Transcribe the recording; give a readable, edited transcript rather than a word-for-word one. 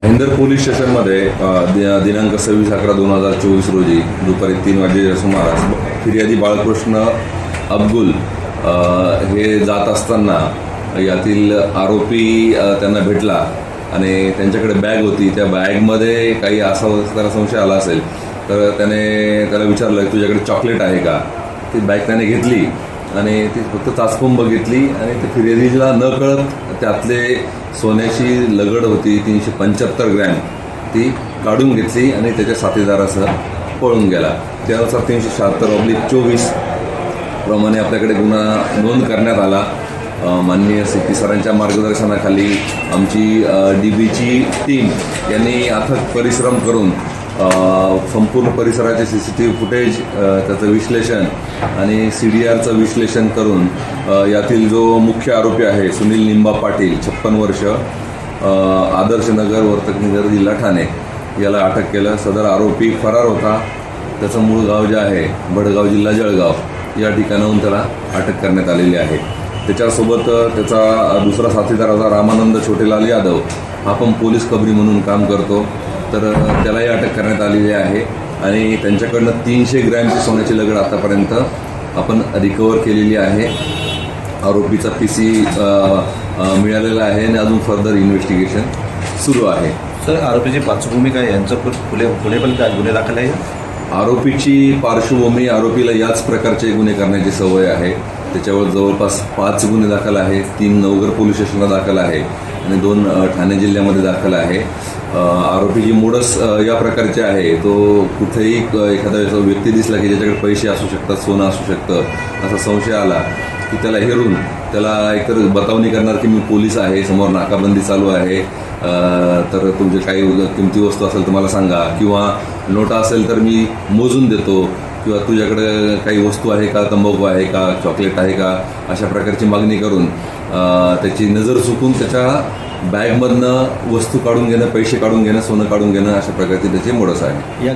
Inder police स्टेशनमध्ये दिनांक 26/11/2024 रोजी दुपारी 3 वाजेच्या सुमारास फिर्यादी बाळकृष्ण अब्दुल हे जात असताना यातील आरोपी त्यांना भेटला आणि त्यांच्याकडे बॅग होती. त्या बॅगमध्ये काही असा त्याला संशय आला असेल तर त्याला विचारलं तुझ्याकडे चॉकलेट आहे का. ती बॅग त्याने घेतली आणि ती फक्त चाचपून बघितली आणि ते फिर्यादीला न कळत त्यातले सोन्याची लगड होती 375 ग्रॅम ती काढून घेतली आणि त्याच्या साथीदारासह पळून गेला. त्यानुसार 376/24 प्रमाणे आपल्याकडे गुन्हा नोंद करण्यात आला. माननीय CP सरांच्या मार्गदर्शनाखाली आमची DBची टीम यांनी अथक परिश्रम करून संपूर्ण परिसराचे CCTV फुटेज त्याचं विश्लेषण आणि CDRचं विश्लेषण करून यातील जो मुख्य आरोपी आहे सुनील निंबा पाटील 56 वर्ष आदर्शनगर वर्तकनगर जिल्हा ठाणे याला अटक केलं. सदर आरोपी फरार होता. त्याचं मूळ गाव जे आहे बडगाव जिल्हा जळगाव या ठिकाणाहून त्याला अटक करण्यात आलेली आहे. त्याच्यासोबत त्याचा दुसरा साथीदार होता रामानंद छोटेलाल यादव. हा पण पोलीस खबरी म्हणून काम करतो. तर त्यालाही अटक करण्यात आलेली आहे आणि त्यांच्याकडनं 300 ग्रॅमची सोन्याची लगड आतापर्यंत आपण रिकवर केलेली आहे. आरोपीचा PC मिळालेला आहे आणि अजून फर्दर इन्व्हेस्टिगेशन सुरू आहे. सर, आरोपीची पार्श्वभूमी काय, यांचं पुणे पण काय गुन्हे दाखल आहे? आरोपीची पार्श्वभूमी, आरोपीला याच प्रकारचे गुन्हे करण्याची सवय आहे. त्याच्यावर जवळपास 5 गुन्हे दाखल आहे. 3 नवघर पोलीस स्टेशनला दाखल आहे आणि 2 ठाणे जिल्ह्यामध्ये दाखल आहे. आरोपी जी मोडस या प्रकारचे आहे तो कुठेही एखादा व्यक्ती दिसला की ज्याच्याकडे पैसे असू शकतात, सोनं असू शकतं असा संशय आला की त्याला हेरून त्याला एकतर बतावणी करणार की मी पोलीस आहे, समोर नाकाबंदी चालू आहे, तर तुमचे काही किमती वस्तू असेल तर मला सांगा, किंवा नोटा असेल तर मी मोजून देतो, किंवा तुझ्याकडे काही वस्तू आहे का, तंबाखू आहे का, चॉकलेट आहे का, अशा प्रकारची मागणी करून त्याची नजर चुकून त्याच्या बॅगमधनं वस्तू काढून घेणं, पैसे काढून घेणं, सोनं काढून घेणं अशा प्रकारचे त्याचे मोडस आहे.